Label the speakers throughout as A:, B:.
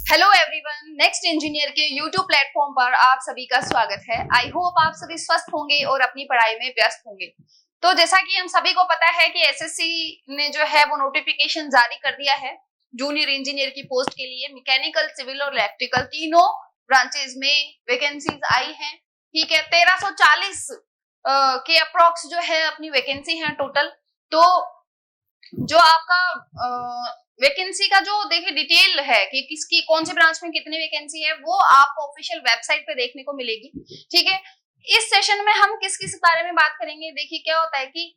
A: Hello everyone, next engineer के YouTube platform पर आप सभी का स्वागत है। आई होप आप सभी स्वस्थ होंगे और अपनी पढ़ाई में व्यस्त होंगे। तो जैसा कि हम सभी को पता है कि एसएससी ने जो है वो नोटिफिकेशन जारी कर दिया है जूनियर इंजीनियर की पोस्ट के लिए। मैकेनिकल, सिविल और इलेक्ट्रिकल तीनों ब्रांचेस में वैकेंसीज आई हैं। ठीक है, 1340 के अप्रोक्स जो है अपनी वैकेंसी है टोटल। तो जो आपका वैकेंसी का जो देखिए डिटेल है कि किसकी कौन से ब्रांच में कितनी वैकेंसी है, वो आपको ऑफिशियल वेबसाइट पे देखने को मिलेगी। ठीक है, इस सेशन में हम किस किस बारे में बात करेंगे। देखिए क्या होता है कि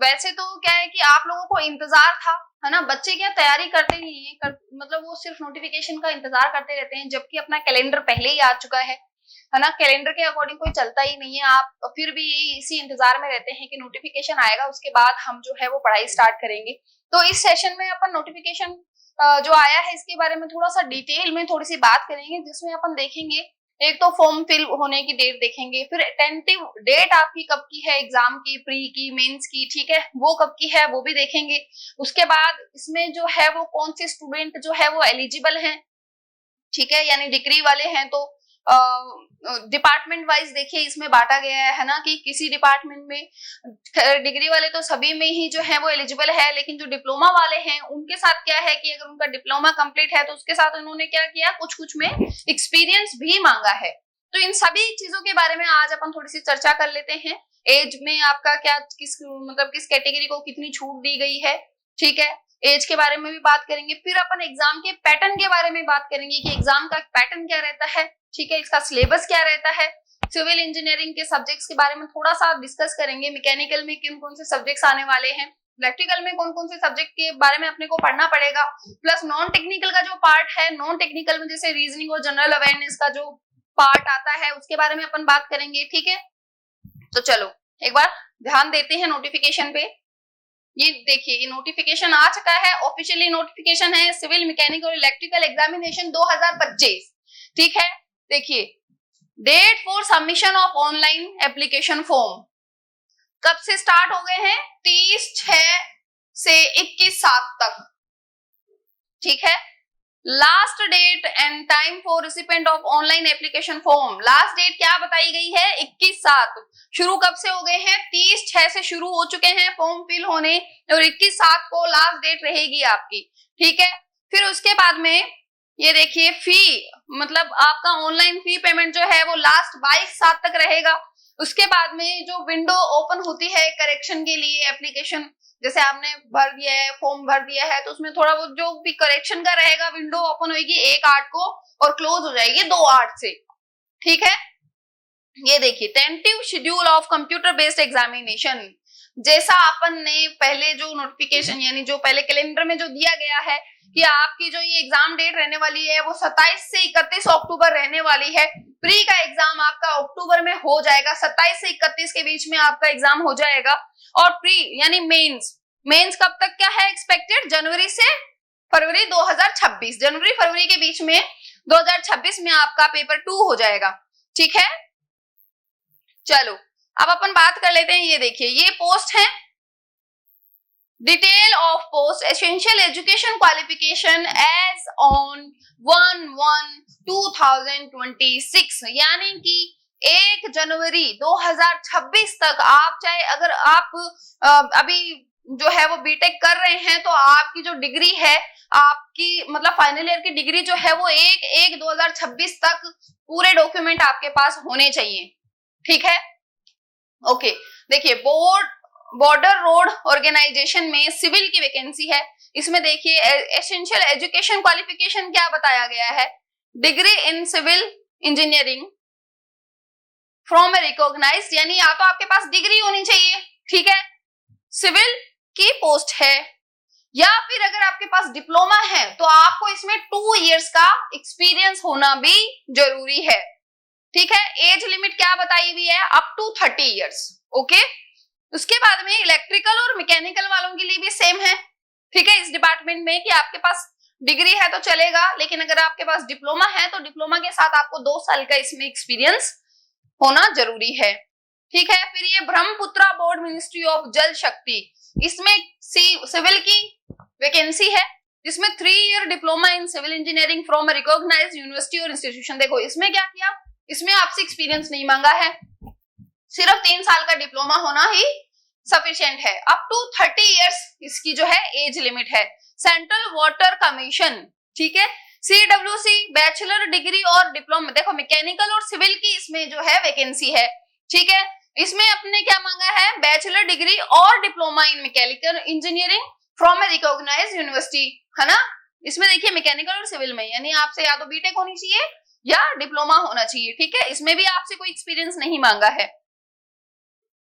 A: वैसे तो क्या है कि आप लोगों को इंतजार था, है ना। बच्चे क्या तैयारी करते नहीं है, मतलब वो सिर्फ नोटिफिकेशन का इंतजार करते रहते हैं, जबकि अपना कैलेंडर पहले ही आ चुका है ना। कैलेंडर के अकॉर्डिंग कोई चलता ही नहीं है। आप फिर भी इसी इंतजार में रहते हैं कि नोटिफिकेशन आएगा, उसके बाद हम जो है वो पढ़ाई स्टार्ट करेंगे। तो इस सेशन में अपन नोटिफिकेशन जो आया है इसके बारे में थोड़ा सा डिटेल में थोड़ी सी बात करेंगे, जिसमें अपन देखेंगे एक तो फॉर्म फिल होने की डेट देखेंगे, फिर टेंटेटिव डेट आपकी कब की है, एग्जाम की, प्री की, मेंस की, ठीक है, वो कब की है वो भी देखेंगे। उसके बाद इसमें जो है वो कौन से स्टूडेंट जो है वो एलिजिबल हैं, ठीक है, यानी डिग्री वाले हैं तो डिपार्टमेंट वाइज देखिए इसमें बांटा गया है ना, कि किसी डिपार्टमेंट में डिग्री वाले तो सभी में ही जो है वो एलिजिबल है, लेकिन जो डिप्लोमा वाले हैं उनके साथ क्या है कि अगर उनका डिप्लोमा कंप्लीट है तो उसके साथ उन्होंने क्या किया, कुछ कुछ में एक्सपीरियंस भी मांगा है। तो इन सभी चीजों के बारे में आज अपन थोड़ी सी चर्चा कर लेते हैं। एज में आपका क्या किस कैटेगरी को कितनी छूट दी गई है, ठीक है, एज के बारे में भी बात करेंगे। फिर अपन एग्जाम के पैटर्न के बारे में बात करेंगे कि एग्जाम का पैटर्न क्या रहता है, ठीक है, इसका सिलेबस क्या रहता है। सिविल इंजीनियरिंग के सब्जेक्ट्स के बारे में थोड़ा सा डिस्कस करेंगे। मैकेनिकल में किन कौन से सब्जेक्ट्स आने वाले हैं, इलेक्ट्रिकल में कौन कौन से सब्जेक्ट के बारे में अपने को पढ़ना पड़ेगा, प्लस नॉन टेक्निकल का जो पार्ट है, नॉन टेक्निकल में जैसे रीजनिंग और जनरल अवेयरनेस का जो पार्ट आता है उसके बारे में अपन बात करेंगे। ठीक है, तो चलो एक बार ध्यान देते हैं नोटिफिकेशन पे। ये देखिए ये नोटिफिकेशन आ चुका है, ऑफिशियली नोटिफिकेशन है सिविल, मैकेनिकल और इलेक्ट्रिकल एग्जामिनेशन 2025। ठीक है, देखिए date for submission of online application form कब से स्टार्ट हो गए हैं, 30/6 से 21/7 तक। ठीक है, last date and time for recipient of online application form, last date क्या बताई गई है, 21/7। शुरू कब से हो गए हैं, 30/6 से शुरू हो चुके हैं फॉर्म फिल होने, और 21/7 को लास्ट डेट रहेगी आपकी। ठीक है, फिर उसके बाद में ये देखिए फी, मतलब आपका ऑनलाइन फी पेमेंट जो है वो लास्ट 22/7 तक रहेगा। उसके बाद में जो विंडो ओपन होती है करेक्शन के लिए, एप्लीकेशन जैसे आपने भर दिया है, फॉर्म भर दिया है, तो उसमें थोड़ा बहुत जो भी करेक्शन का रहेगा, विंडो ओपन होगी 1/8 को और क्लोज हो जाएगी 2/8 से। ठीक है, ये देखिए tentative schedule of computer based examination, जैसा अपन ने पहले जो नोटिफिकेशन यानी जो पहले कैलेंडर में जो दिया गया है कि आपकी जो ये एग्जाम डेट रहने वाली है वो 27 से 31 अक्टूबर रहने वाली है। प्री का एग्जाम आपका अक्टूबर में हो जाएगा, 27 से 31 के बीच में आपका एग्जाम हो जाएगा। और प्री यानी मेंस कब तक क्या है एक्सपेक्टेड, जनवरी से फरवरी 2026, जनवरी फरवरी के बीच में 2026 में आपका पेपर 2 हो जाएगा। ठीक है, चलो अब अपन बात कर लेते हैं। ये देखिए ये पोस्ट है, detail of post, essential education qualification age on 1/1/2026, यानी कि 1 जनवरी 2026 तक आप चाहे अगर आप अभी जो है वो बीटेक कर रहे हैं तो आपकी जो डिग्री है, आपकी मतलब फाइनल ईयर की डिग्री जो है वो 1/1/2026 तक पूरे डॉक्यूमेंट आपके पास होने चाहिए। ठीक है, ओके, देखिए बॉर्डर रोड ऑर्गेनाइजेशन में सिविल की वैकेंसी है। इसमें देखिए एसेंशियल एजुकेशन क्वालिफिकेशन क्या बताया गया है, degree in civil engineering from a recognised, यानी या तो आपके पास डिग्री होनी चाहिए, ठीक है, सिविल की पोस्ट है, या फिर अगर आपके पास डिप्लोमा है तो आपको इसमें 2 इयर्स का एक्सपीरियंस होना भी जरूरी है। ठीक है, एज लिमिट क्या बताई हुई है, अप टू 30 इयर्स। ओके, उसके बाद में इलेक्ट्रिकल और मैकेनिकल वालों के लिए भी सेम है। ठीक है, इस डिपार्टमेंट में कि आपके पास डिग्री है तो चलेगा, लेकिन अगर आपके पास डिप्लोमा है तो डिप्लोमा के साथ आपको 2 साल का इसमें एक्सपीरियंस होना जरूरी है। ठीक है, फिर ये ब्रह्मपुत्रा बोर्ड मिनिस्ट्री ऑफ जल शक्ति, इसमें सिविल की वैकेंसी है, जिसमें 3 year diploma in civil engineering from recognised university और इंस्टीट्यूशन। देखो इसमें क्या किया, इसमें आपसे एक्सपीरियंस नहीं मांगा है, सिर्फ 3 साल का डिप्लोमा होना ही सफिशिएंट है। अप टू 30 इयर्स इसकी जो है एज लिमिट है। सेंट्रल वाटर कमीशन, ठीक है, CWC बैचलर डिग्री और डिप्लोमा, देखो मैकेनिकल और सिविल की इसमें जो है वैकेंसी है, ठीक है। इसमें अपने क्या मांगा है, बैचलर डिग्री और diploma in mechanical engineering from a recognised university, है ना। इसमें देखिए मैकेनिकल और सिविल में यानी आपसे या तो बीटेक होनी चाहिए या डिप्लोमा होना चाहिए, ठीक है। इसमें भी आपसे कोई एक्सपीरियंस नहीं मांगा है।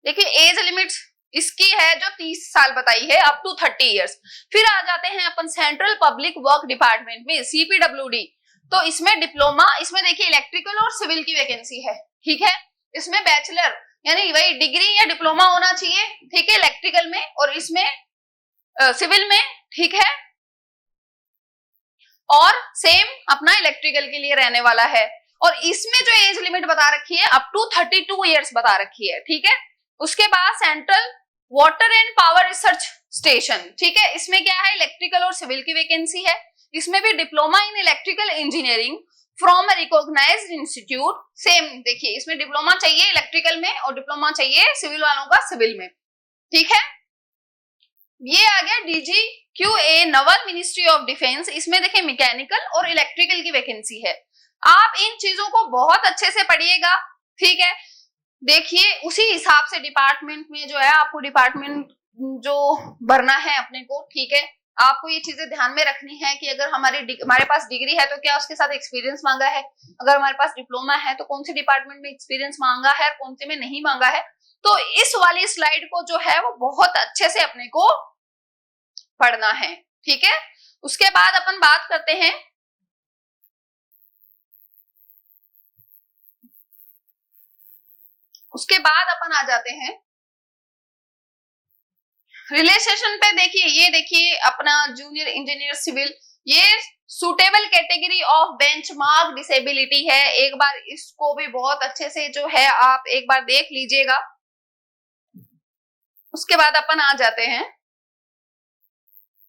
A: देखिए एज लिमिट इसकी है जो 30 साल बताई है, अप टू 30 इयर्स। फिर आ जाते हैं अपन सेंट्रल पब्लिक वर्क डिपार्टमेंट में, CPWD। तो इसमें डिप्लोमा, इसमें देखिए इलेक्ट्रिकल और सिविल की वैकेंसी है, ठीक है। इसमें बैचलर यानी वही डिग्री या डिप्लोमा होना चाहिए, ठीक है, इलेक्ट्रिकल में और इसमें सिविल में, ठीक है। और सेम अपना इलेक्ट्रिकल के लिए रहने वाला है। और इसमें जो एज लिमिट बता रखी है अप टू 32 इयर्स बता रखी है, ठीक है। उसके बाद central water and power research station, ठीक है। इसमें क्या है, इलेक्ट्रिकल और सिविल की वैकेंसी है। इसमें भी diploma in electrical engineering from a recognised institute. Same देखिए इसमें डिप्लोमा चाहिए इलेक्ट्रिकल में और डिप्लोमा चाहिए सिविल वालों का सिविल में, ठीक है। ये आ गया DGQA Naval ministry of defence. इसमें देखिए मैकेनिकल और इलेक्ट्रिकल की वैकेंसी है। आप इन चीजों को बहुत अच्छे से पढ़िएगा, ठीक है। देखिए उसी हिसाब से डिपार्टमेंट में जो है आपको डिपार्टमेंट जो भरना है अपने को, ठीक है। आपको ये चीजें ध्यान में रखनी है कि अगर हमारे पास डिग्री है तो क्या उसके साथ एक्सपीरियंस मांगा है, अगर हमारे पास डिप्लोमा है तो कौन से डिपार्टमेंट में एक्सपीरियंस मांगा है और कौन से में नहीं मांगा है। तो इस वाली स्लाइड को जो है वो बहुत अच्छे से अपने को पढ़ना है, ठीक है। उसके बाद अपन बात करते हैं उसके बाद अपन आ जाते हैं रिलेशेशन पे। देखिए ये देखिए अपना जूनियर इंजीनियर सिविल, ये suitable category of benchmark disability है। एक बार इसको भी बहुत अच्छे से जो है आप एक बार देख लीजिएगा। उसके बाद अपन आ जाते हैं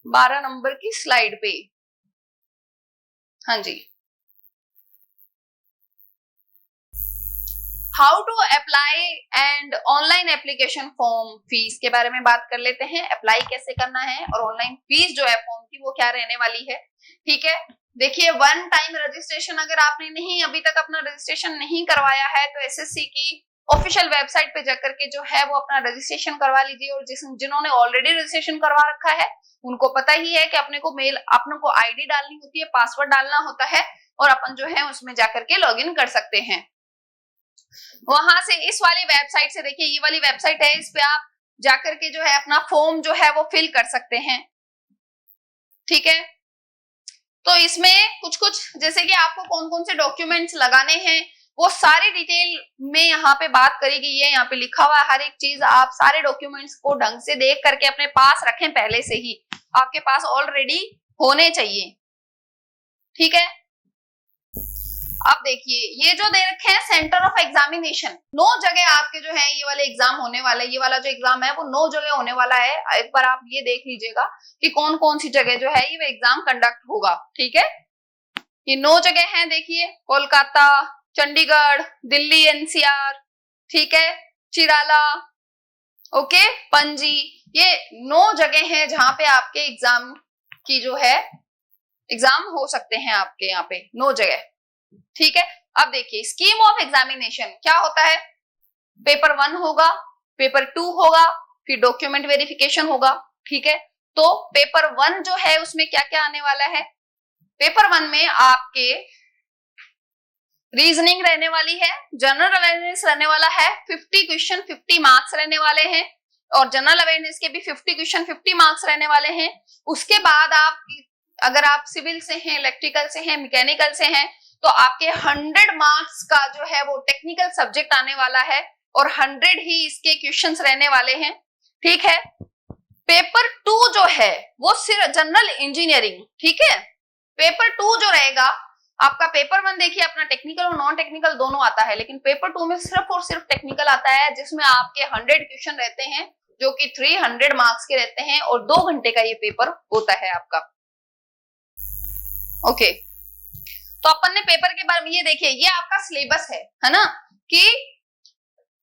A: 12 नंबर की स्लाइड पे। हाँ जी, how to apply and online application form fees के बारे में बात कर लेते हैं। अप्लाई कैसे करना है और ऑनलाइन फीस जो है फॉर्म की वो क्या रहने वाली है, ठीक है। देखिए वन टाइम रजिस्ट्रेशन, अगर आपने नहीं अभी तक अपना रजिस्ट्रेशन नहीं करवाया है तो एसएससी की ऑफिशियल वेबसाइट पे जाकर के जो है वो अपना रजिस्ट्रेशन करवा लीजिए। और जिन्होंने ऑलरेडी रजिस्ट्रेशन करवा रखा है उनको पता ही है कि अपने को आईडी डालनी होती है, पासवर्ड डालना होता है और अपन जो है उसमें जाकर के लॉगिन कर सकते हैं। वहां से इस वाली वेबसाइट से, देखिए ये वाली वेबसाइट है, इस पे आप जाकर के जो है अपना फॉर्म जो है वो फिल कर सकते हैं, ठीक है। तो इसमें कुछ जैसे कि आपको कौन कौन से डॉक्यूमेंट्स लगाने हैं वो सारी डिटेल में यहाँ पे बात करी गई है। यहाँ पे लिखा हुआ है हर एक चीज, आप सारे डॉक्यूमेंट्स को ढंग से देख करके अपने पास रखें, पहले से ही आपके पास ऑलरेडी होने चाहिए, ठीक है। अब देखिए ये जो दे रखे हैं सेंटर ऑफ एग्जामिनेशन, 9 जगह आपके जो है ये वाले एग्जाम होने वाले, ये वाला जो एग्जाम है वो 9 जगह होने वाला है। एक बार आप ये देख लीजिएगा कि कौन कौन सी जगह जो है ये एग्जाम कंडक्ट होगा, ठीक है। ये 9 जगह हैं, देखिए कोलकाता, चंडीगढ़, दिल्ली एनसीआर, ठीक है, चिराला, ओके, पणजी, ये 9 जगह हैं जहां पे आपके एग्जाम की जो है एग्जाम हो सकते हैं आपके यहाँ पे 9 जगह, ठीक है। अब देखिए स्कीम ऑफ एग्जामिनेशन क्या होता है, पेपर 1 होगा, पेपर 2 होगा, फिर डॉक्यूमेंट वेरिफिकेशन होगा, ठीक है। तो पेपर 1 जो है उसमें क्या क्या आने वाला है, पेपर 1 में आपके रीजनिंग रहने वाली है, जनरल अवेयरनेस रहने वाला है, 50 क्वेश्चन 50 मार्क्स रहने वाले हैं और जनरल अवेयरनेस के भी 50 क्वेश्चन 50 मार्क्स रहने वाले हैं। उसके बाद अगर आप सिविल से हैं, इलेक्ट्रिकल से हैं, मैकेनिकल से हैं तो आपके 100 मार्क्स का जो है वो टेक्निकल सब्जेक्ट आने वाला है और 100 ही इसके क्वेश्चंस रहने वाले हैं, ठीक है। पेपर 2 जो है वो सिर्फ जनरल इंजीनियरिंग, ठीक है। पेपर 2 जो रहेगा आपका, पेपर 1 देखिए अपना टेक्निकल और नॉन टेक्निकल दोनों आता है, लेकिन पेपर 2 में सिर्फ और सिर्फ टेक्निकल आता है, जिसमें आपके 100 क्वेश्चन रहते हैं जो कि 300 मार्क्स के रहते हैं और 2 घंटे का ये पेपर होता है आपका, ओके, तो अपन ने पेपर के बारे में ये देखिए, ये आपका सिलेबस है ना, कि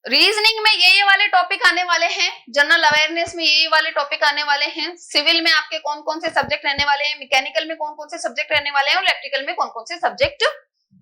A: रीजनिंग में ये वाले टॉपिक आने वाले हैं, जनरल अवेयरनेस में ये वाले टॉपिक आने वाले हैं, सिविल में आपके कौन कौन से सब्जेक्ट रहने वाले हैं, मैकेनिकल में कौन कौन से सब्जेक्ट रहने वाले हैं और इलेक्ट्रिकल में कौन कौन से सब्जेक्ट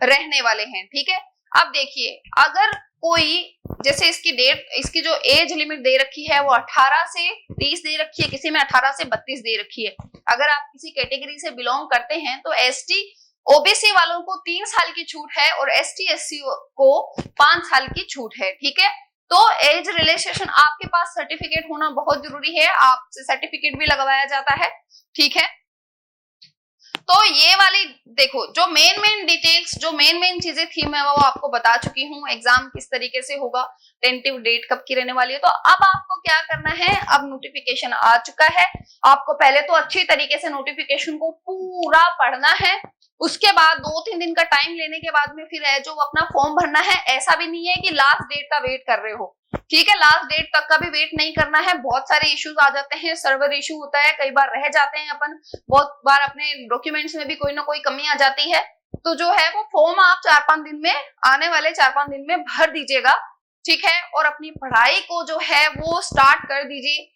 A: रहने वाले हैं। ठीक है, अब देखिए, अगर कोई, जैसे इसकी डेट, इसकी जो एज लिमिट दे रखी है वो 18 से 30 दे रखी है, किसी में 18 से 32 दे रखी है। अगर आप किसी कैटेगरी से बिलोंग करते हैं तो एसटी ओबीसी वालों को 3 साल की छूट है और एसटी एससी को 5 साल की छूट है। ठीक है, तो एज रिलैक्सेशन, आपके पास सर्टिफिकेट होना बहुत जरूरी है, आपसे सर्टिफिकेट भी लगवाया जाता है। ठीक है, तो ये वाली देखो, जो मेन डिटेल्स, जो मेन चीजें थी, मैं वो आपको बता चुकी हूँ। एग्जाम किस तरीके से होगा, टेंटेटिव डेट कब की रहने वाली है। तो अब आपको क्या करना है, अब नोटिफिकेशन आ चुका है, आपको पहले तो अच्छी तरीके से नोटिफिकेशन को पूरा पढ़ना है। उसके बाद 2-3 दिन का टाइम लेने के बाद में फिर है जो अपना फॉर्म भरना है। ऐसा भी नहीं है कि लास्ट डेट का वेट कर रहे हो, ठीक है, लास्ट डेट तक का भी वेट नहीं करना है। बहुत सारे इश्यूज आ जाते हैं, सर्वर इशू होता है, कई बार रह जाते हैं अपन, बहुत बार अपने डॉक्यूमेंट्स में भी कोई ना कोई कमी आ जाती है। तो जो है वो फॉर्म आप 4-5 दिन में, आने वाले 4-5 दिन में भर दीजिएगा। ठीक है, और अपनी पढ़ाई को जो है वो स्टार्ट कर दीजिए।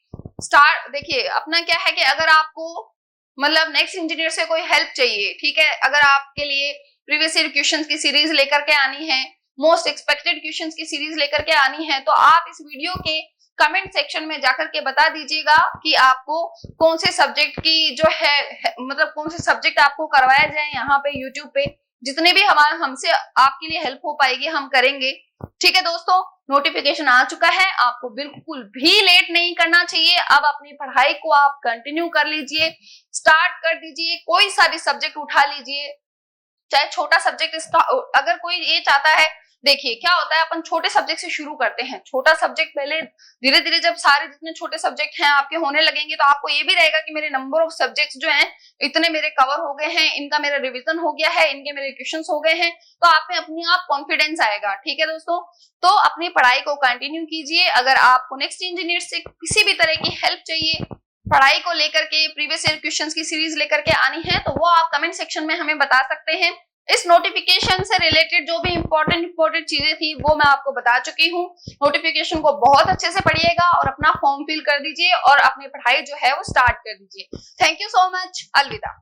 A: देखिए, अपना क्या है कि अगर आपको मतलब नेक्स्ट इंजीनियर से कोई हेल्प चाहिए, ठीक है, अगर आपके लिए प्रीवियस ईयर क्वेश्चंस की सीरीज लेकर के आनी है, मोस्ट एक्सपेक्टेड क्वेश्चंस की सीरीज लेकर के आनी है, तो आप इस वीडियो के कमेंट सेक्शन में जाकर के बता दीजिएगा कि आपको कौन से सब्जेक्ट की जो है मतलब कौन से सब्जेक्ट आपको करवाया जाए यहाँ पे यूट्यूब पे। जितने भी हमसे आपके लिए हेल्प हो पाएगी हम करेंगे। ठीक है दोस्तों, नोटिफिकेशन आ चुका है, आपको बिल्कुल भी लेट नहीं करना चाहिए। अब अपनी पढ़ाई को आप कंटिन्यू कर लीजिए, स्टार्ट कर दीजिए, कोई सा भी सब्जेक्ट उठा लीजिए, चाहे छोटा सब्जेक्ट। अगर कोई ये चाहता है, देखिए क्या होता है, अपन छोटे सब्जेक्ट से शुरू करते हैं, छोटा सब्जेक्ट पहले, धीरे धीरे जब सारे जितने छोटे सब्जेक्ट हैं आपके होने लगेंगे तो आपको ये भी रहेगा कि मेरे नंबर ऑफ सब्जेक्ट्स जो हैं इतने मेरे कवर हो गए हैं, इनका मेरा रिवीजन हो गया है, इनके मेरे क्वेश्चंस हो गए हैं, तो आप में अपने आप कॉन्फिडेंस आएगा। ठीक है दोस्तों, तो अपनी पढ़ाई को कंटिन्यू कीजिए। अगर आपको नेक्स्ट इंजीनियर से किसी भी तरह की हेल्प चाहिए, पढ़ाई को लेकर के, प्रीवियस ईयर क्वेश्चंस की सीरीज लेकर के आनी है, तो वो आप कमेंट सेक्शन में हमें बता सकते हैं। इस नोटिफिकेशन से रिलेटेड जो भी इंपॉर्टेंट चीजें थी वो मैं आपको बता चुकी हूँ। नोटिफिकेशन को बहुत अच्छे से पढ़िएगा और अपना फॉर्म फिल कर दीजिए और अपनी पढ़ाई जो है वो स्टार्ट कर दीजिए। थैंक यू सो मच, अलविदा।